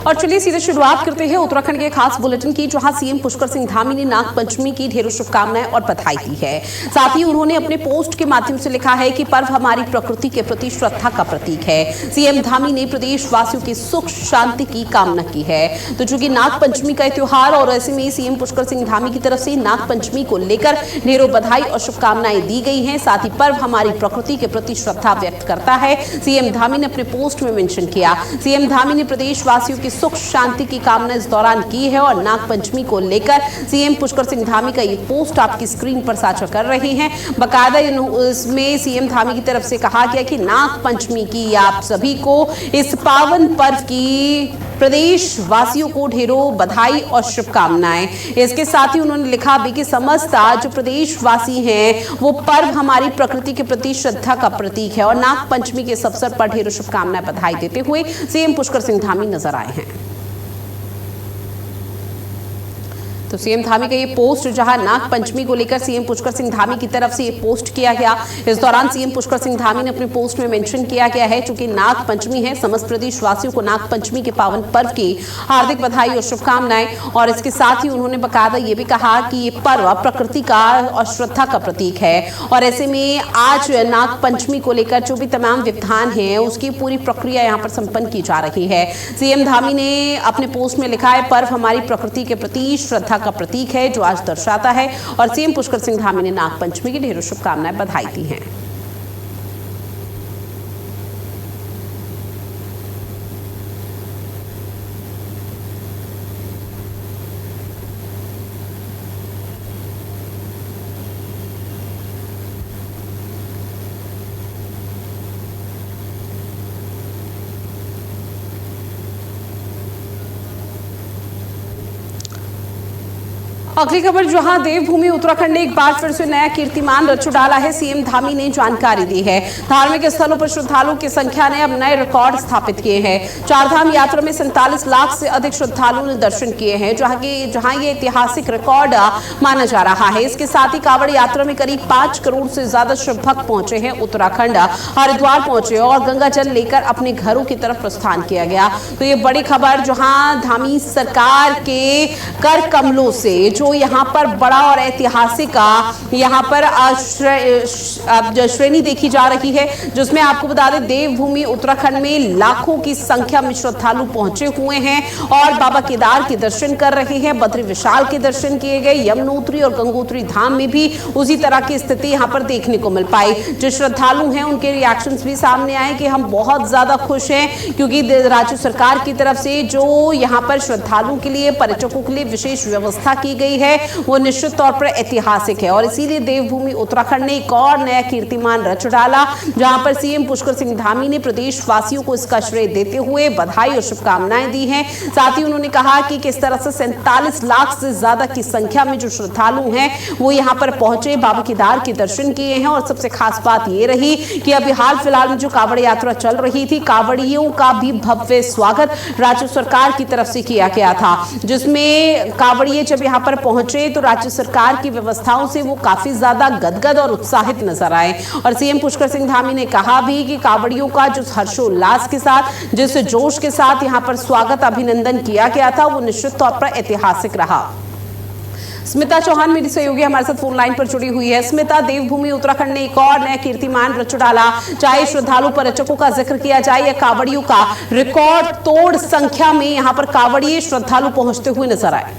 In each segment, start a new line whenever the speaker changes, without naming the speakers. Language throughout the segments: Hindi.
और चलिए सीधे शुरुआत करते हैं उत्तराखंड के खास बुलेटिन की, जहां सीएम पुष्कर सिंह धामी ने नाग पंचमी की ढेरों शुभकामनाएं और बधाई दी है। साथ ही उन्होंने अपने पोस्ट के माध्यम से लिखा है कि पर्व हमारी प्रकृति के प्रति श्रद्धा का प्रतीक है। सीएम धामी ने प्रदेशवासियों की सुख शांति की कामना की है। तो चूंकि नाग पंचमी का त्योहार और ऐसे में सीएम पुष्कर सिंह धामी की तरफ से नाग पंचमी को लेकर ढेरों बधाई और शुभकामनाएं दी गई हैं। साथ ही पर्व हमारी प्रकृति के प्रति श्रद्धा व्यक्त करता है, सीएम धामी ने अपने पोस्ट में मेंशन किया। सीएम धामी ने प्रदेशवासियों की सुख शांति की कामना इस दौरान की है और नाग पंचमी को लेकर सीएम पुष्कर सिंह धामी का ये पोस्ट आपकी स्क्रीन पर साझा कर रहे हैं। बकायदा इसमें सीएम धामी की तरफ से कहा गया कि नाग पंचमी की आप सभी को इस पावन पर्व की प्रदेश वासियों को ढेरों बधाई और शुभकामनाएं। इसके साथ ही उन्होंने लिखा भी कि समस्त जो प्रदेशवासी हैं वो पर्व हमारी प्रकृति के प्रति श्रद्धा का प्रतीक है और नाग पंचमी के इस अवसर पर ढेरों शुभकामनाएं बधाई देते हुए सीएम पुष्कर सिंह धामी नजर आए हैं। तो सीएम धामी का ये पोस्ट, जहां नाग पंचमी को लेकर सीएम पुष्कर सिंह धामी की तरफ से ये पोस्ट किया गया। इस दौरान सीएम पुष्कर सिंह धामी ने अपने पोस्ट में मेंशन किया गया है, चूंकि नाग पंचमी है, समस्त प्रदेशवासियों को नाग पंचमी के पावन पर्व की हार्दिक बधाई और शुभकामनाएं। और इसके साथ ही उन्होंने बकायदा ये भी कहा कि ये पर्व प्रकृति का और श्रद्धा का प्रतीक है और ऐसे में आज नाग पंचमी को लेकर जो भी तमाम विधान है उसकी पूरी प्रक्रिया यहाँ पर संपन्न की जा रही है। सीएम धामी ने अपने पोस्ट में लिखा है, पर्व हमारी प्रकृति के प्रति श्रद्धा का प्रतीक है जो आज दर्शाता है। और सीएम पुष्कर सिंह धामी ने नाग पंचमी की ढेरों शुभकामनाएं बधाई दी हैं। अगली खबर, जहां देवभूमि उत्तराखंड ने एक बार फिर से नया कीर्तिमान रच डाला है, सीएम धामी ने जानकारी दी है। धार्मिक स्थलों पर श्रद्धालुओं की संख्या ने अब नए रिकॉर्ड स्थापित किए हैं। चारधाम यात्रा में 47 लाख से अधिक श्रद्धालुओं ने दर्शन किए हैं, जहां ये ऐतिहासिक रिकॉर्ड माना जा रहा है। इसके साथ ही कांवड़ यात्रा में करीब 5 करोड़ से ज्यादा श्रद्धालु पहुंचे हैं। उत्तराखंड हरिद्वार पहुंचे और गंगा जल लेकर अपने घरों की तरफ प्रस्थान किया गया। तो ये बड़ी खबर, जहां धामी सरकार के कर कमलों से जो यहाँ पर बड़ा और ऐतिहासिक यहाँ पर श्रेणी देखी जा रही है, जिसमें आपको बता दें देवभूमि उत्तराखंड में लाखों की संख्या में श्रद्धालु पहुंचे हुए हैं और बाबा केदार के दर्शन कर रहे हैं। बद्री विशाल के दर्शन किए गए। यमुनोत्री और गंगोत्री धाम में भी उसी तरह की स्थिति यहाँ पर देखने को मिल पाई। जो श्रद्धालु हैं उनके रिएक्शंस भी सामने आए कि हम बहुत ज्यादा खुश हैं, क्योंकि राज्य सरकार की तरफ से जो यहाँ पर श्रद्धालुओं के लिए, पर्यटकों के लिए विशेष व्यवस्था की गई है वो निश्चित तौर पर ऐतिहासिक है। और इसीलिए देवभूमि उत्तराखंड ने एक और नया कीर्तिमान रच डाला, जहां पर सीएम पुष्कर सिंह धामी ने प्रदेशवासियों को इसका श्रेय देते हुए बधाई और शुभकामनाएं दी हैं। साथ ही उन्होंने कहा कि किस तरह से 47 लाख से ज्यादा की संख्या में जो श्रद्धालु हैं वो यहां पर पहुंचे, बाबा केदार के दर्शन किए हैं। और सबसे खास बात ये रही कि अभी हाल फिलहाल में जो कांवड़ यात्रा चल रही थी, कांवड़ियों का भी भव्य स्वागत राज्य सरकार की तरफ से किया गया था, जिसमें कांवड़िए जब यहाँ पर पहुंचे तो राज्य सरकार की व्यवस्थाओं से वो काफी ज्यादा गदगद और उत्साहित नजर आए। और सीएम पुष्कर सिंह धामी ने कहा भी कि कांवड़ियों का जो हर्षोल्लास के साथ, जिस जोश के साथ यहाँ पर स्वागत अभिनंदन किया गया था वो निश्चित तौर पर ऐतिहासिक रहा। स्मिता चौहान मेरी सहयोगी हमारे साथ फोन लाइन पर जुड़ी हुई है। स्मिता, देवभूमि उत्तराखंड ने एक और नया कीर्तिमान रच डाला, चाहे श्रद्धालु पर्यटकों का जिक्र किया जाए या कांवड़ियों का, रिकॉर्ड तोड़ संख्या में यहाँ पर कांवड़िए श्रद्धालु पहुंचते हुए नजर आए।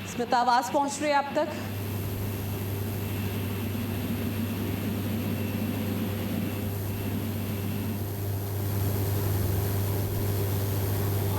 स्मिता, आवाज पहुंच रही है आप तक?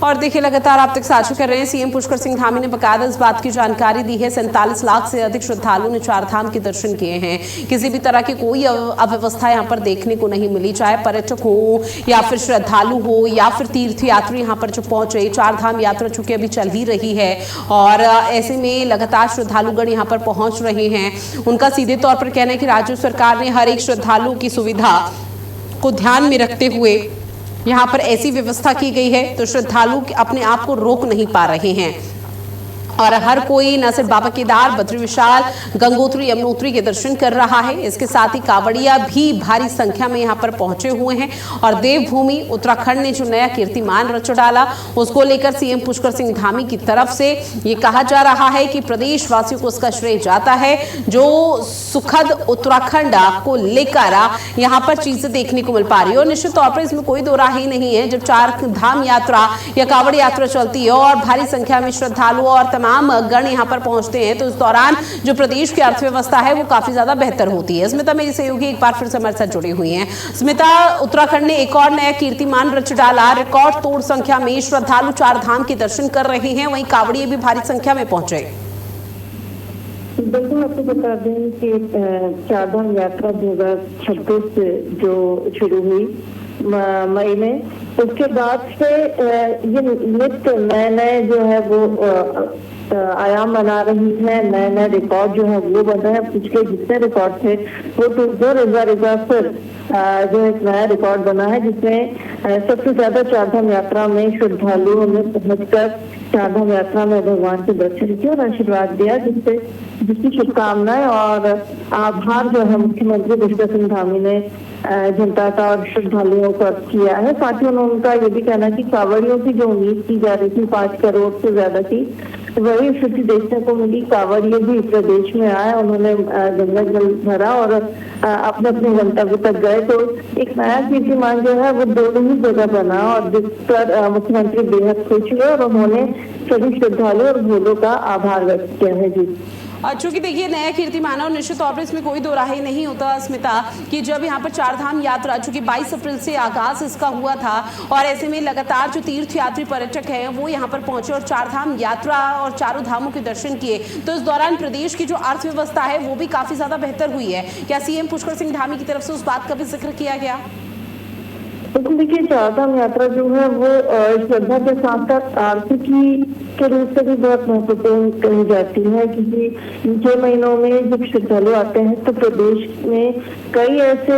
और देखिए लगातार आप तक साझा कर रहे हैं, सीएम पुष्कर सिंह धामी ने बकायदा इस बात की जानकारी दी है, 47 लाख से अधिक श्रद्धालुओं ने चारधाम के दर्शन किए हैं। किसी भी तरह की कोई अव्यवस्था यहाँ पर देखने को नहीं मिली, चाहे पर्यटक हो या फिर श्रद्धालु हो या फिर तीर्थ यात्री यहाँ पर जो पहुंचे। चारधाम यात्रा चूंकि अभी चल ही रही है और ऐसे में लगातार श्रद्धालुगण यहाँ पर पहुंच रहे हैं। उनका सीधे तौर पर कहना है कि राज्य सरकार ने हर एक श्रद्धालु की सुविधा को ध्यान में रखते हुए यहाँ पर ऐसी व्यवस्था की गई है, तो श्रद्धालु अपने आप को रोक नहीं पा रहे हैं। और हर कोई न सिर्फ बाबा केदार, बद्री विशाल, गंगोत्री, यमुनोत्री के दर्शन कर रहा है, इसके साथ ही कांवड़िया भी भारी संख्या में यहाँ पर पहुंचे हुए हैं। और देवभूमि उत्तराखंड ने जो नया कीर्तिमान रच डाला, उसको लेकर सीएम पुष्कर सिंह धामी की तरफ से ये कहा जा रहा है कि प्रदेशवासियों को उसका श्रेय जाता है, जो सुखद उत्तराखंड को लेकर यहाँ पर चीजें देखने को मिल पा रही है। और निश्चित तौर पर इसमें कोई दो राह ही नहीं है, जब चार धाम यात्रा या कांवड़ यात्रा चलती है और भारी संख्या में श्रद्धालु और तमाम गण यहां पर पहुंचते हैं, तो इस दौरान जो प्रदेश की अर्थव्यवस्था है वो काफी ज्यादा बेहतर होती है। स्मिता मेरी सहयोगी एक बार फिर से हमारे साथ जुड़ी हुई हैं। स्मिता, उत्तराखंड ने एक और नया कीर्तिमान रच डाला, रिकॉर्ड तोड़ संख्या में श्रद्धालु चार धाम के दर्शन कर रहे हैं, वहीं कांवड़िए भी भारी संख्या में पहुंचे।
बिल्कुल, आपको बता दें कि चारधाम यात्रा 2026 से जो शुरू हुई मई में, उसके बाद से ये नित्य नए नए जो है वो आयाम बना रही है, नए नए रिकॉर्ड जो है वो बन रहे हैं। पिछले जितने रिकॉर्ड थे वो तो एक बार फिर जो एक नया रिकॉर्ड बना है, जिसमें सबसे ज्यादा चारधाम यात्रा में श्रद्धालुओं ने पहुंचकर चारधाम यात्रा में भगवान के दर्शन किए और आशीर्वाद दिया, जिसकी शुभकामनाएं और आभार जो है मुख्यमंत्री पुष्कर सिंह धामी ने जनता का और श्रद्धालुओं को किया है। साथ ही उनका ये भी कहना कि कांवड़ियों की जो उम्मीद की जा रही थी 5 करोड़ से ज्यादा की, वही स्थिति देखने को मिली। कांवड़िए भी प्रदेश में आए, उन्होंने गंगा जल भरा और अपने अपने गंतव्य तक गए। तो एक नया कीर्तिमान जो है वो दोनों ही जगह बना और जिस पर मुख्यमंत्री बेहद खुश हुए और उन्होंने सभी श्रद्धालु और भोलों का आभार व्यक्त किया है। जी,
चूंकि देखिए नया कीर्तिमान और निश्चित तौर पर इसमें कोई दो राह नहीं होता स्मिता कि जब यहाँ पर चारधाम यात्रा चूंकि 22 अप्रैल से आगाज इसका हुआ था और ऐसे में लगातार जो तीर्थ यात्री पर्यटक हैं वो यहाँ पर पहुंचे और चारधाम यात्रा और चारों धामों के दर्शन किए, तो इस दौरान प्रदेश की जो अर्थव्यवस्था है वो भी काफी ज्यादा बेहतर हुई है। क्या सीएम पुष्कर सिंह धामी की तरफ से उस बात का भी जिक्र किया गया?
तो देखिए, चारधाम यात्रा जो है वो श्रद्धा के साथ साथ आर्थिकी के रूप से भी बहुत महत्वपूर्ण कही जाती है, क्योंकि 6 महीनों में जब श्रद्धालु आते हैं तो प्रदेश में कई ऐसे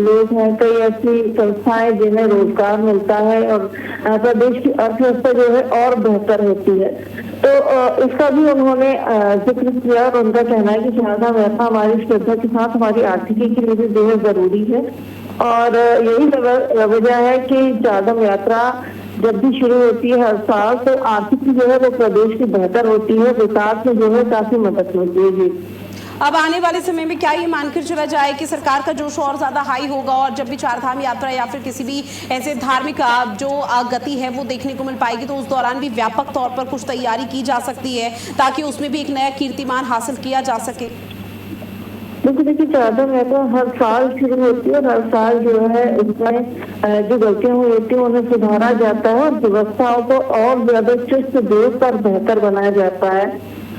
लोग हैं, कई ऐसी संस्थाएं जिन्हें रोजगार मिलता है और प्रदेश की अर्थव्यवस्था जो है और बेहतर होती है। तो इसका भी उन्होंने जिक्र किया और उनका कहना है कि चारधाम यात्रा हमारी श्रद्धा के साथ हमारी आर्थिकी के लिए भी बेहद जरूरी है। और यही वजह है कि चारधाम यात्रा जब भी शुरू होती है हर साल, तो आर्थिक जो है वो प्रदेश की बेहतर होती है, विकास में जो है काफी मदद मिलती है। जी,
अब आने वाले समय में क्या ये मानकर चला जाए कि सरकार का जोश और ज्यादा हाई होगा और जब भी चारधाम यात्रा या फिर किसी भी ऐसे धार्मिक जो गति है वो देखने को मिल पाएगी, तो उस दौरान भी व्यापक तौर पर कुछ तैयारी की जा सकती है ताकि उसमें भी एक नया कीर्तिमान हासिल किया जा सके?
देखिए, चारधाम यात्रा हर साल शुरू होती है और हर साल जो है इसमें जो गलतियां हुई होती है उन्हें सुधारा जाता है और व्यवस्थाओं को और ज्यादा चुस्त दुरुस्त और बेहतर बनाया जाता है।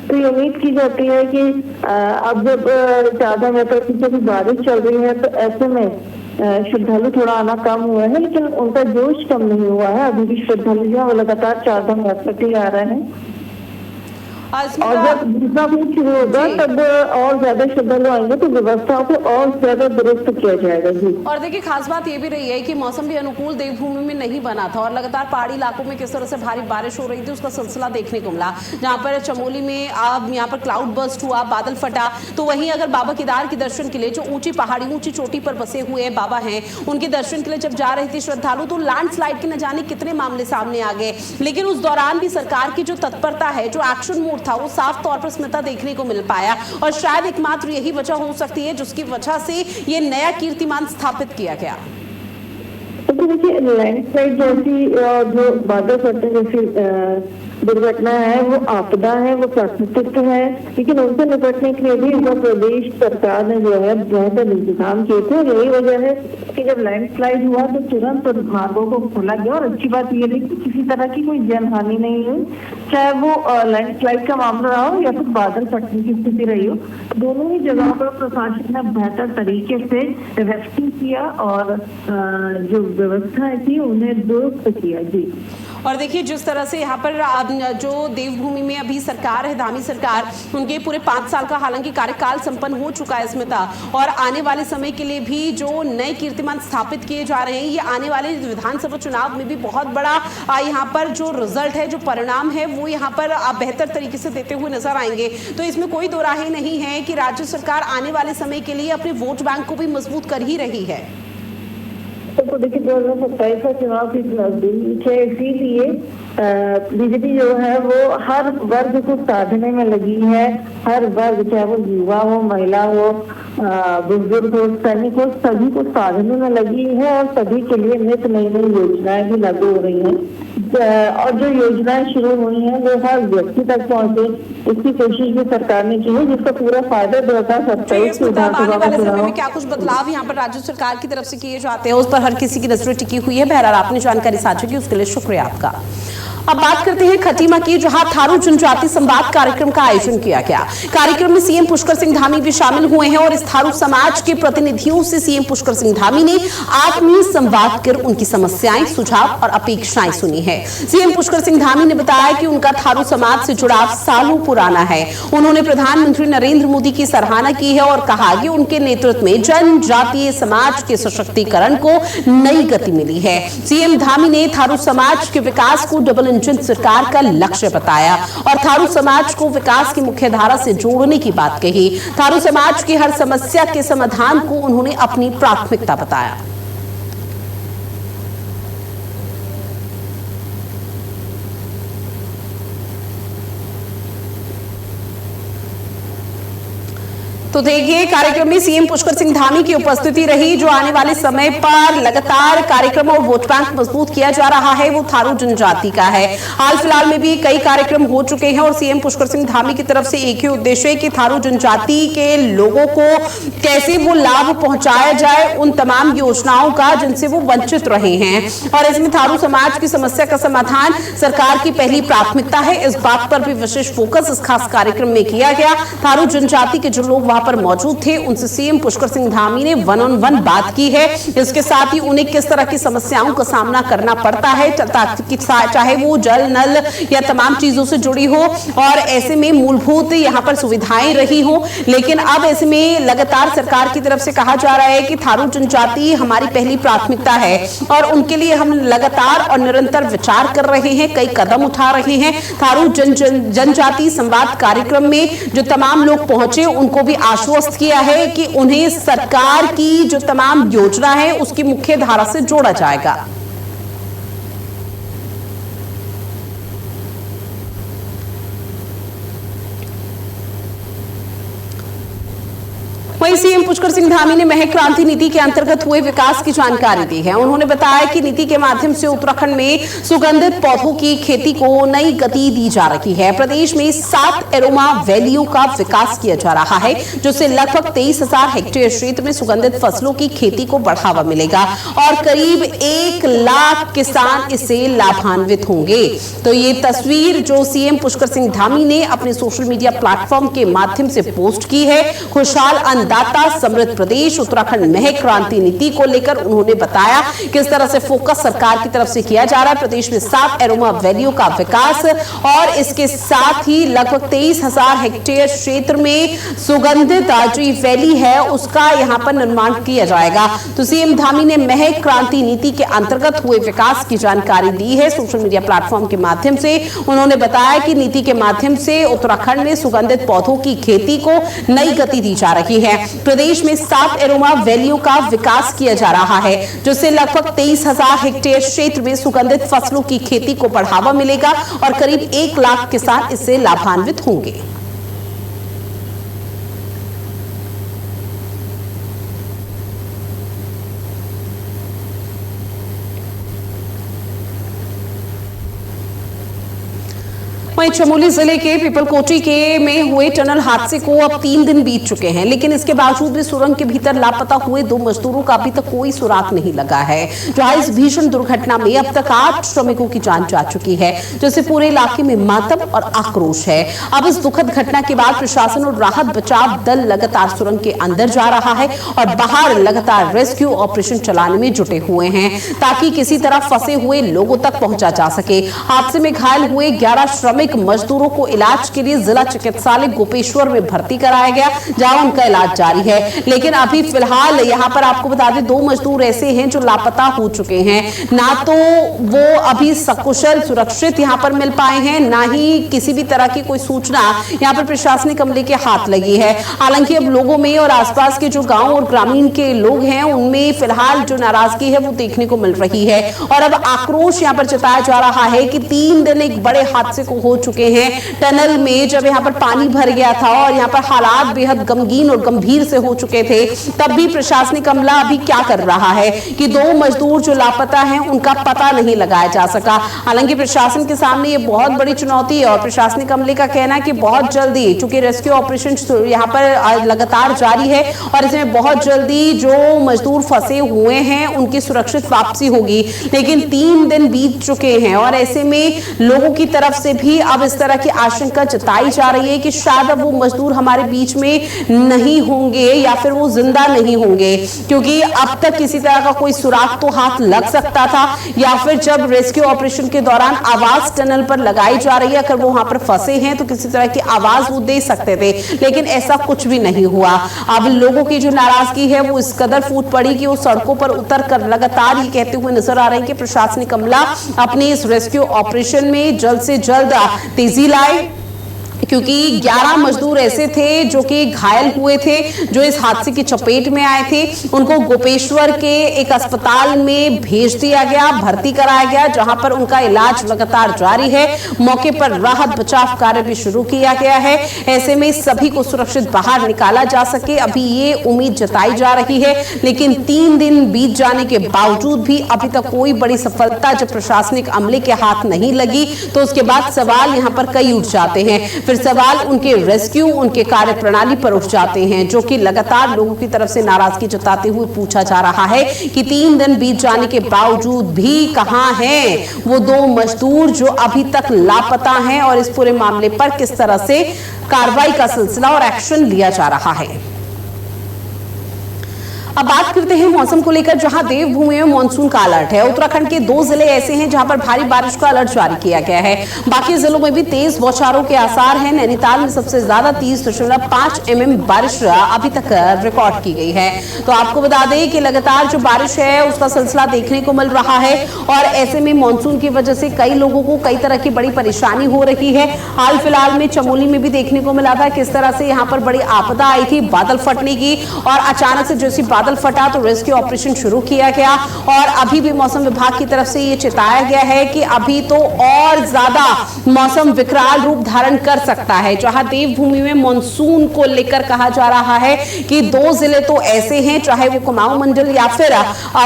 तो ये उम्मीद की जाती है कि अब जब चारधाम यात्रा की जब बारिश चल रही है तो ऐसे में श्रद्धालु थोड़ा आना कम हुआ है, लेकिन उनका जोश कम नहीं हुआ है। अभी भी श्रद्धालु जो है वो लगातार चारधाम यात्रा के लिए आ रहे हैं और जब दूसरा भी शुरू होगा तब और ज्यादा श्रद्धालु आएंगे तो व्यवस्थाओं को और ज्यादा दुरुस्त किया जाएगा। जी, और
देखिए खास बात ये भी रही है कि मौसम भी अनुकूल देवभूमि में नहीं बना था और लगातार पहाड़ी इलाकों में किस तरह से भारी बारिश हो रही थी उसका सिलसिला देखने को मिला, जहाँ पर चमोली में अब यहाँ पर क्लाउड बर्स्ट हुआ, बादल फटा। तो वहीं अगर बाबा केदार के दर्शन के लिए जो ऊंची पहाड़ी ऊंची चोटी पर बसे हुए बाबा हैं उनके दर्शन के लिए जब जा रहे थे श्रद्धालु, तो लैंडस्लाइड के न जाने कितने मामले सामने आ गए, लेकिन उस दौरान भी सरकार की जो तत्परता है, जो एक्शन मोड था, वो साफ तौर पर स्मिता देखने को मिल पाया और शायद एकमात्र यही वजह हो सकती है जिसकी वजह से ये नया कीर्तिमान स्थापित किया गया।
तो देखिए, लैंडस्लाइड जैसी जो बादल फटने जैसी दुर्घटना है वो आपदा है, वो प्राकृतिक है, लेकिन उनसे निपटने के लिए भी उत्तर प्रदेश सरकार ने जो है बेहतर इंतजाम किए थे। यही वजह है कि जब लैंडस्लाइड हुआ तो तुरंत मार्गों को खोला गया और अच्छी बात यह रही कि किसी तरह की कोई जनहानि नहीं हुई, चाहे वो लैंडस्लाइड का मामला रहा हो या फिर बादल फटने की स्थिति रही हो। दोनों ही जगहों पर प्रशासन ने बेहतर तरीके से रेस्क्यू किया और जो व्यवस्थाएं थी उन्हें दुरुस्त किया। जी,
और देखिए जिस तरह से यहाँ पर जो देवभूमि में अभी सरकार है, धामी सरकार, उनके पूरे 5 साल का हालांकि कार्यकाल संपन्न हो चुका है स्मिता, और आने वाले समय के लिए भी जो नए कीर्तिमान स्थापित किए जा रहे हैं, ये आने वाले विधानसभा चुनाव में भी बहुत बड़ा यहाँ पर जो रिजल्ट है, जो परिणाम है, वो यहाँ पर बेहतर तरीके से देते हुए नजर आएंगे। तो इसमें कोई दो राय नहीं है कि राज्य सरकार आने वाले समय के लिए अपने वोट बैंक को भी मजबूत कर ही रही है।
तो देखिए 2027 का चुनाव की नजदीक है, इसीलिए बीजेपी जो है वो हर वर्ग को साधने में लगी है। हर वर्ग, चाहे वो युवा हो, महिला हो, बुजुर्ग हो, सैनिक हो, सभी को साधने में लगी है और सभी के लिए नित नई नई योजनाएं भी लागू हो रही हैं। और जो योजनाएं शुरू हुई हैं वो हर व्यक्ति तक पहुंचे, इसकी कोशिश भी सरकार ने की है, जिसका पूरा फायदा 2027 के विधानसभा का चुनाव में
क्या कुछ बदलाव यहाँ पर राज्य सरकार की तरफ से किए जाते हैं, उस पर हर किसी की नजरें टिकी हुई है। बहरहाल आपने जानकारी साझा की, उसके लिए शुक्रिया आपका। अब बात करते हैं खटीमा की, जहां थारू जनजाति संवाद कार्यक्रम का आयोजन किया गया। कार्यक्रम में सीएम पुष्कर सिंह धामी भी शामिल हुए हैं और इस थारू समाज के प्रतिनिधियों से सीएम पुष्कर सिंह धामी ने आत्मीय संवाद कर उनकी समस्याएं, सुझाव और अपेक्षाएं सुनी है। सीएम पुष्कर सिंह धामी ने बताया कि उनका थारू समाज से जुड़ाव सालों पुराना है। उन्होंने प्रधानमंत्री नरेंद्र मोदी की सराहना की है और कहा कि उनके नेतृत्व में जनजातीय समाज के सशक्तिकरण को नई गति मिली है। सीएम धामी ने थारू समाज के विकास को डबल इंजन सरकार का लक्ष्य बताया और थारू समाज को विकास की मुख्य धारा से जोड़ने की बात कही। थारू समाज की हर समस्या के समाधान को उन्होंने अपनी प्राथमिकता बताया। तो देखिए कार्यक्रम में सीएम पुष्कर सिंह धामी की उपस्थिति रही। जो आने वाले समय पर लगातार कार्यक्रम और वोट बैंक मजबूत किया जा रहा है वो थारू जनजाति का है। हाल फिलहाल में भी कई कार्यक्रम हो चुके हैं और सीएम पुष्कर सिंह धामी की तरफ से एक ही उद्देश्य है कि थारू जनजाति के लोगों को कैसे वो लाभ पहुंचाया जाए उन तमाम योजनाओं का जिनसे वो वंचित रहे हैं। और इसमें थारू समाज की समस्या का समाधान सरकार की पहली प्राथमिकता है। इस बात पर भी विशेष फोकस इस खास कार्यक्रम में किया गया। थारू जनजाति के जो लोग पर मौजूद थे उनसे सीएम पुष्कर सिंह धामी ने वन ऑन वन बात की है। इसके साथ ही उन्हें किस तरह की समस्याओं का सामना करना पड़ता है, चाहे वो जल, नल या तमाम चीजों से जुड़ी हो और ऐसे में मूलभूत यहाँ पर सुविधाएं रही हो। लेकिन अब ऐसे में लगातार सरकार की तरफ से कहा जा रहा है कि थारू जनजाति हमारी पहली प्राथमिकता है और उनके लिए हम लगातार और निरंतर विचार कर रहे हैं, कई कदम उठा रहे हैं। थारू जनजाति संवाद कार्यक्रम में जो तमाम लोग पहुंचे उनको भी आश्वस्त किया है कि उन्हें सरकार की जो तमाम योजना है उसकी मुख्य धारा से जोड़ा जाएगा। वहीं सीएम पुष्कर सिंह धामी ने महक क्रांति नीति के अंतर्गत हुए विकास की जानकारी दी है। उन्होंने बताया कि नीति के माध्यम से उत्तराखंड में सुगंधित पौधों की खेती को नई गति दी जा रही है। प्रदेश में 7 एरोमा वैलियों का विकास किया जा रहा है, जिससे लगभग 23,000 हेक्टेयर क्षेत्र में सुगंधित फसलों की खेती को बढ़ावा मिलेगा और करीब 1 लाख किसान इससे लाभान्वित होंगे। तो ये तस्वीर जो सीएम पुष्कर सिंह धामी ने अपने सोशल मीडिया प्लेटफॉर्म के माध्यम से पोस्ट की है, खुशहाल दाता समृद्ध प्रदेश उत्तराखंड महक क्रांति नीति को लेकर उन्होंने बताया किस तरह से फोकस सरकार की तरफ से किया जा रहा है। प्रदेश में 7 एरोमा वैलियों का विकास और इसके साथ ही लगभग 23,000 हेक्टेयर क्षेत्र में सुगंधित जो वैली है उसका यहां पर निर्माण किया जाएगा। तो सीएम धामी ने महक क्रांति नीति के अंतर्गत हुए विकास की जानकारी दी है। सोशल मीडिया प्लेटफॉर्म के माध्यम से उन्होंने बताया कि नीति के माध्यम से उत्तराखंड में सुगंधित पौधों की खेती को नई गति दी जा रही है। प्रदेश में 7 एरोमा वैलियों का विकास किया जा रहा है, जिससे लगभग 23,000 हेक्टेयर क्षेत्र में सुगंधित फसलों की खेती को बढ़ावा मिलेगा और करीब 1 लाख किसान इससे लाभान्वित होंगे। वहीं चमोली जिले के पीपलकोटी के में हुए टनल हादसे को अब 3 दिन बीत चुके हैं, लेकिन इसके बावजूद भी सुरंग के भीतर लापता हुए 2 मजदूरों का अभी तक कोई सुराग नहीं लगा है। जहां इस भीषण दुर्घटना में अब तक 8 श्रमिकों की जान जा चुकी है, जिससे पूरे इलाके में मातम और आक्रोश है। अब इस दुखद घटना के बाद प्रशासन और राहत बचाव दल लगातार सुरंग के अंदर जा रहा है और बाहर लगातार रेस्क्यू ऑपरेशन चलाने में जुटे हुए हैं, ताकि किसी तरह फंसे हुए लोगों तक पहुंचा जा सके। हादसे में घायल हुए 11 श्रमिक मजदूरों को इलाज के लिए जिला चिकित्सालय गोपेश्वर में भर्ती कराया गया, जहां उनका इलाज जारी है। लेकिन अभी फिलहाल यहां पर आपको बता दें 2 मजदूर ऐसे हैं जो लापता हो चुके हैं। ना तो वो अभी सकुशल सुरक्षित यहां पर मिल पाए हैं, ना ही किसी भी तरह की कोई सूचना यहां पर प्रशासनिक अमले के हाथ लगी है। हालांकि अब लोगों में और आसपास के जो गांव और ग्रामीण के लोग हैं उनमें फिलहाल जो नाराजगी है वो देखने को मिल रही है और अब आक्रोश यहां पर जताया जा रहा है कि 3 दिन एक बड़े हादसे को हो चुके हैं। टनल में जब यहां पर पानी भर गया था और यहां पर हालात बेहद गमगीन और गंभीर से हो चुके थे, तब भी प्रशासनिक अमला अभी क्या कर रहा है कि 2 मजदूर जो लापता हैं उनका पता नहीं लगाया जा सका। हालांकि प्रशासन के सामने ये बहुत बड़ी चुनौती है और प्रशासनिक अमले का कहना है कि बहुत जल्दी, चूंकि रेस्क्यू ऑपरेशन यहां पर लगातार जारी है और इसमें बहुत जल्दी जो मजदूर फंसे हुए हैं उनकी सुरक्षित वापसी होगी। लेकिन 3 दिन बीत चुके हैं और ऐसे में लोगों की तरफ से भी अब इस तरह की आशंका जताई जा रही है कि शायद अब वो मजदूर हमारे बीच में नहीं होंगे या फिर वो जिंदा नहीं होंगे, क्योंकि अब तक किसी तरह का कोई सुराग तो हाथ लग सकता था या फिर जब रेस्क्यू ऑपरेशन के दौरान आवाज टनल पर लगाई जा रही है, अगर वो वहां पर फंसे हैं तो किसी तरह की आवाज वो दे सकते थे, लेकिन ऐसा कुछ भी नहीं हुआ। अब लोगों की जो नाराजगी है वो इस कदर फूट पड़ी कि वो सड़कों पर उतर कर लगातार ये कहते हुए नजर आ रहे हैं कि प्रशासनिक अमला अपने इस रेस्क्यू ऑपरेशन में जल्द से जल्द तेजी लाए, क्योंकि 11 मजदूर ऐसे थे जो कि घायल हुए थे, जो इस हादसे की चपेट में आए थे। उनको गोपेश्वर के एक अस्पताल में भेज दिया गया, भर्ती कराया गया, जहां पर उनका इलाज लगातार जारी है। मौके पर राहत बचाव कार्य भी शुरू किया गया है। ऐसे में सभी को सुरक्षित बाहर निकाला जा सके, अभी ये उम्मीद जताई जा रही है। लेकिन 3 दिन बीत जाने के बावजूद भी अभी तक कोई बड़ी सफलता जब प्रशासनिक अमले के हाथ नहीं लगी, तो उसके बाद सवाल यहां पर कई उठ जाते हैं। फिर सवाल उनके रेस्क्यू, उनके कार्यप्रणाली पर उठ जाते हैं, जो कि लगातार लोगों की तरफ से नाराजगी जताते हुए पूछा जा रहा है कि 3 दिन बीत जाने के बावजूद भी कहां हैं वो 2 मजदूर जो अभी तक लापता हैं और इस पूरे मामले पर किस तरह से कार्रवाई का सिलसिला और एक्शन लिया जा रहा है। अब बात करते हैं मौसम को लेकर, जहां देवभूमि में मानसून का अलर्ट है। उत्तराखंड के 2 जिले ऐसे हैं जहां पर भारी बारिश का अलर्ट जारी किया गया है। बाकी जिलों में भी तेज बौछारों के आसार हैं। नैनीताल में सबसे ज्यादा 30.5 mm बारिश अभी तक रिकॉर्ड की गई है। तो आपको बता दें कि लगातार जो बारिश है उसका सिलसिला देखने को मिल रहा है और ऐसे में मानसून की वजह से कई लोगों को कई तरह की बड़ी परेशानी हो रही है। हाल फिलहाल में चमोली में भी देखने को मिला था किस तरह से यहाँ पर बड़ी आपदा आई थी बादल फटने की, और अचानक से जैसी बादल फटा तो रेस्क्यू ऑपरेशन शुरू किया गया। और अभी भी मौसम विभाग की तरफ से ये चेताया गया है कि अभी तो और ज्यादा मौसम विकराल रूप धारण कर सकता है। जहां देवभूमि में मानसून को लेकर कहा जा रहा है कि 2 जिले तो ऐसे हैं, चाहे वो कुमाऊं मंडल या फिर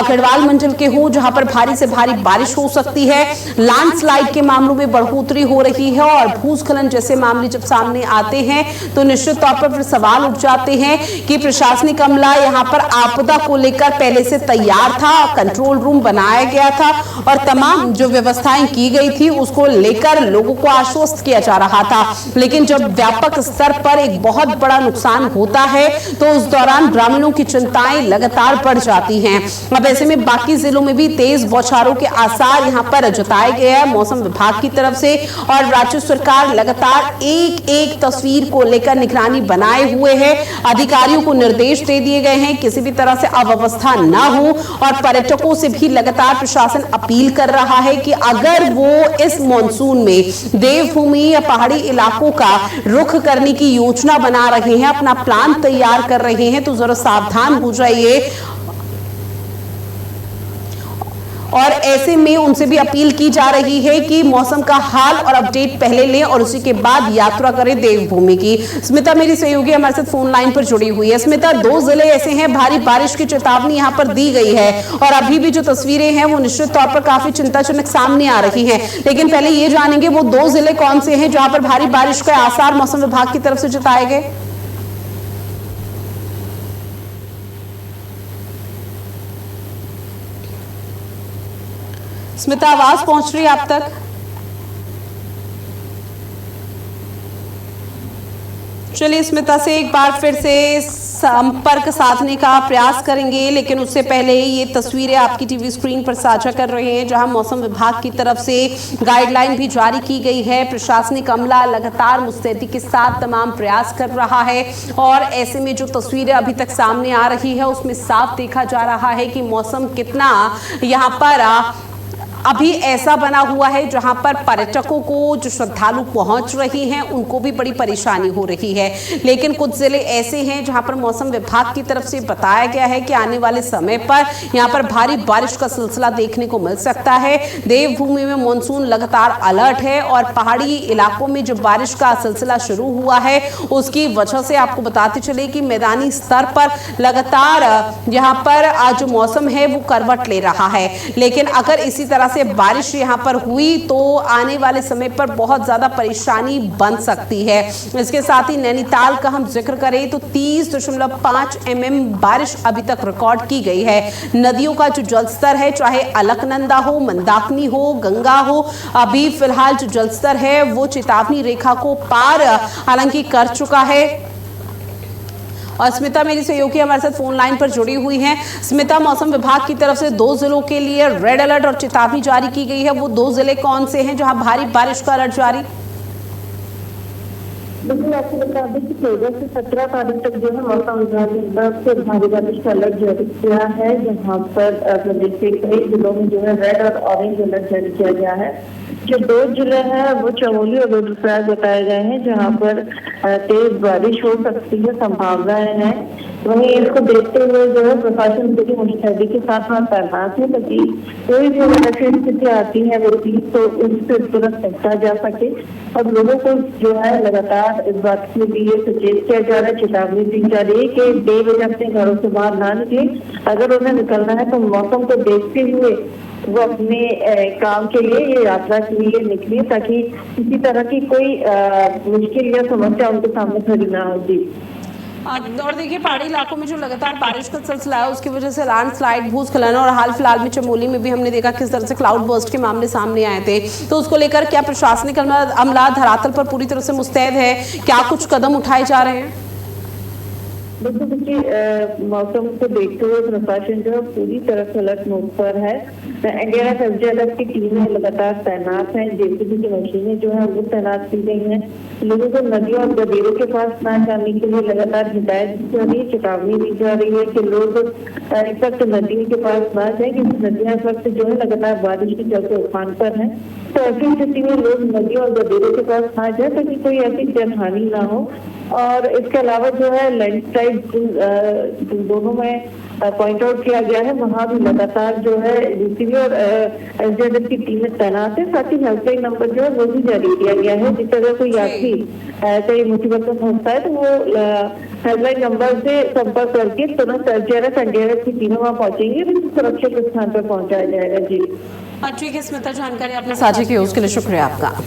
गढ़वाल मंडल के हो, जहां पर भारी से भारी बारिश हो सकती है। लैंडस्लाइड के मामलों में बढ़ोतरी हो रही है और भूस्खलन जैसे मामले जब सामने आते हैं तो निश्चित तौर पर फिर सवाल उठ जाते हैं कि प्रशासनिक अमला यहां पर आपदा को लेकर पहले से तैयार था, कंट्रोल रूम बनाया गया था और तमाम जो व्यवस्थाएं की गई थी उसको लेकर लोगों को आश्वस्त किया जा रहा था। लेकिन जब व्यापक स्तर पर एक बहुत बड़ा नुकसान होता है तो उस दौरान ग्रामीणों की चिंताएं लगातार बढ़ जाती हैं। अब ऐसे में बाकी जिलों में भी तेज बौछारों के आसार यहां पर जताए गए हैं मौसम विभाग की तरफ से, और राज्य सरकार लगातार एक तस्वीर को लेकर निगरानी बनाए हुए है। अधिकारियों को निर्देश दे दिए गए हैं किसी भी तरह से अव्यवस्था ना हो, और पर्यटकों से भी लगातार प्रशासन अपील कर रहा है कि अगर वो इस मॉनसून में देवभूमि या पहाड़ी इलाकों का रुख करने की योजना बना रहे हैं, अपना प्लान तैयार कर रहे हैं, तो जरा सावधान हो जाइए। और ऐसे में उनसे भी अपील की जा रही है कि मौसम का हाल और अपडेट पहले लें और उसी के बाद यात्रा करें देवभूमि की। स्मिता मेरी सहयोगी हमारे साथ फोन लाइन पर जुड़ी हुई है। स्मिता, 2 जिले ऐसे हैं भारी बारिश की चेतावनी यहां पर दी गई है और अभी भी जो तस्वीरें हैं वो निश्चित तौर पर काफी चिंताजनक सामने आ रही हैं, लेकिन पहले ये जानेंगे वो 2 जिले कौन से हैं जहां पर भारी बारिश के आसार मौसम विभाग की तरफ से जताए गए। स्मिता, आवाज पहुंच रही है आप तक? चलिए स्मिता से एक बार फिर से संपर्क साधने का प्रयास करेंगे, लेकिन उससे पहले ये तस्वीरें आपकी टीवी स्क्रीन पर साझा कर रहे हैं जहां मौसम विभाग की तरफ से गाइडलाइन भी जारी की गई है। प्रशासनिक अमला लगातार मुस्तैदी के साथ तमाम प्रयास कर रहा है और ऐसे में जो तस्वीरें अभी तक सामने आ रही है उसमें साफ देखा जा रहा है कि मौसम कितना यहाँ पर अभी ऐसा बना हुआ है जहां पर पर्यटकों को जो श्रद्धालु पहुंच रही हैं उनको भी बड़ी परेशानी हो रही है। लेकिन कुछ जिले ऐसे हैं जहां पर मौसम विभाग की तरफ से बताया गया है कि आने वाले समय पर यहां पर भारी बारिश का सिलसिला देखने को मिल सकता है। देवभूमि में मानसून लगातार अलर्ट है और पहाड़ी इलाकों में जो बारिश का सिलसिला शुरू हुआ है उसकी वजह से आपको बताते चले कि मैदानी स्तर पर लगातार यहाँ पर जो मौसम है वो करवट ले रहा है। लेकिन अगर इसी तरह से बारिश यहां पर हुई तो आने वाले समय पर बहुत ज्यादा परेशानी बन सकती है। इसके साथ ही नैनीताल का हम जिक्र करें तो 30.5 mm बारिश अभी तक रिकॉर्ड की गई है। नदियों का जो जलस्तर है, चाहे अलकनंदा हो, मंदाकिनी हो, गंगा हो, अभी फिलहाल जो जलस्तर है वो चेतावनी रेखा को पार हालांकि कर चुका है। और स्मिता मेरी सहयोगी हमारे साथ फोन लाइन पर जुड़ी हुई हैं। स्मिता, मौसम विभाग की तरफ से 2 जिलों के लिए रेड अलर्ट और चेतावनी जारी की गई है, वो 2 जिले कौन से हैं जहां भारी बारिश का अलर्ट जारी?
बिल्कुल, आपको बता दें कि 14 से 17 तारीख तक जो है मौसम विभाग की तरफ से भारी बारिश का अलर्ट जारी किया है, जहां पर प्रदेश के कई जिलों में जो है रेड और ऑरेंज अलर्ट जारी किया गया है। जो 2 जिले हैं वो चमोली और रुद्रप्रयाग बताए गए हैं जहां पर तेज बारिश हो सकती है, संभावनाएं हैं। वहीं इसको देखते हुए जो है प्रशासन पूरी मुस्तैदी के साथ तैनात है ताकि कोई भी ऐसी स्थिति आती है विपरीत तो उससे तुरंत निपटा जा सके। और लोगों को जो है लगातार इस बात के लिए सचेत किया जा रहा है, चेतावनी दी जा रही है कि बेवजह अपने घरों से बाहर ना निकले। अगर उन्हें निकलना है तो मौसम को देखते हुए वो अपने काम के लिए, ये यात्रा के लिए निकली ताकि किसी तरह की कोई मुश्किल या समस्या उनके सामने खड़ी ना होगी।
और देखिए, पहाड़ी इलाकों में जो लगातार बारिश का सिलसिला है उसकी वजह से लैंडस्लाइड, भूस्खलन और हाल फिलहाल में चमोली में भी हमने देखा किस तरह से क्लाउड बर्स्ट के मामले सामने आए थे। तो उसको लेकर क्या प्रशासनिक अमला धरातल पर पूरी तरह से मुस्तैद है? क्या कुछ कदम उठाए जा रहे हैं?
बिल्कुल, देखिए मौसम को देखते हुए प्रशासन जो है पूरी तरह से अलर्ट मोड पर है। एनडीआरएफ, एसडीआरएफ की टीमें लगातार तैनात हैं, जेसीबी की मशीनें जो है वो तैनात की गई हैं। लोगों को नदियों और गदेरों के पास ना जाने के लिए लगातार हिदायत दी जा रही है, चेतावनी दी जा रही है कि लोग इस वक्त नदियों के पास ना जाए क्योंकि नदियां इस वक्त जो है लगातार बारिश के चलते उफान पर है। तो ऐसी स्थिति में लोग नदियों और गदेरों के पास ना जाए ताकि कोई ऐसी जनहानि ना हो। और इसके अलावा जो है लैंडस्लाइड दोनों में पॉइंट आउट किया गया है, वहाँ भी लगातार जो है डीसीबी और एसडीआरएफ की टीमें तैनात है। साथ ही हेल्पलाइन नंबर जो है वो भी जारी किया गया है, जिस तरह कोई यात्री कहीं मुसीबत में फंसता है तो वो हेल्पलाइन नंबर से संपर्क करके तुरंत एसडीआरएफ, एनडीआरएफ की टीमें वहाँ पहुंचेंगी और सुरक्षित स्थान पर पहुंचाया जाएगा। जी
ठीक है स्मिता, जानकारी आपने साझा की उसके लिए शुक्रिया आपका।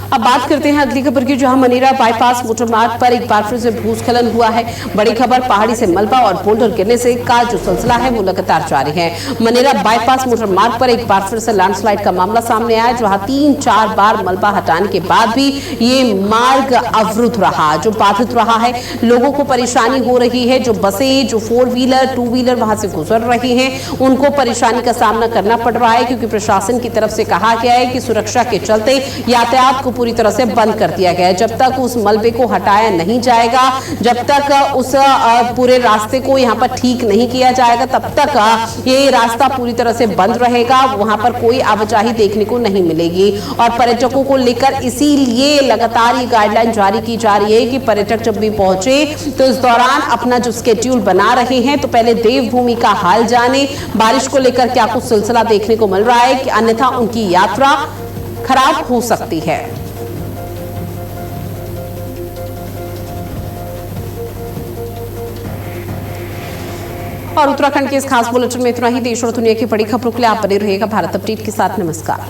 अब बात करते हैं अगली खबर की, जहां मनेरा बाईपास मोटर मार्ग पर एक बार फिर से भूस्खलन हुआ है। बड़ी खबर, पहाड़ी से मलबा और बोल्डर गिरने से का जो सिलसिला है वो लगातार जारी है। मनेरा बाईपास मोटर मार्ग पर एक बार फिर से लैंडस्लाइड का मामला सामने आया, जहां 3-4 बार मलबा हटाने के बाद भी ये मार्ग अवरुद्ध रहा, जो बाधित रहा है। लोगों को परेशानी हो रही है, जो बसें, जो 4 व्हीलर 2 व्हीलर वहां से गुजर रहे हैं उनको परेशानी का सामना करना पड़ रहा है, क्योंकि प्रशासन की तरफ से कहा गया है कि सुरक्षा के चलते यातायात को पूरी तरह से बंद कर दिया गया है। जब तक उस मलबे को हटाया नहीं जाएगा, जब तक उस पूरे रास्ते को यहाँ पर ठीक नहीं किया जाएगा, तब तक ये रास्ता पूरी तरह से बंद रहेगा। वहां पर कोई आवाजाही देखने को नहीं मिलेगी और पर्यटकों को लेकर इसीलिए लगातार ये गाइडलाइन जारी की जा रही है कि पर्यटक जब भी पहुंचे तो इस दौरान अपना जो स्केड्यूल बना रहे हैं तो पहले देवभूमि का हाल जाने, बारिश को लेकर क्या कुछ सिलसिला देखने को मिल रहा है कि अन्यथा उनकी यात्रा खराब हो सकती है। और उत्तराखंड के इस खास बुलेटिन में इतना ही। देश और दुनिया की बड़ी खबरों के लिए आप बने रहिएगा भारत अपडेट के साथ। नमस्कार।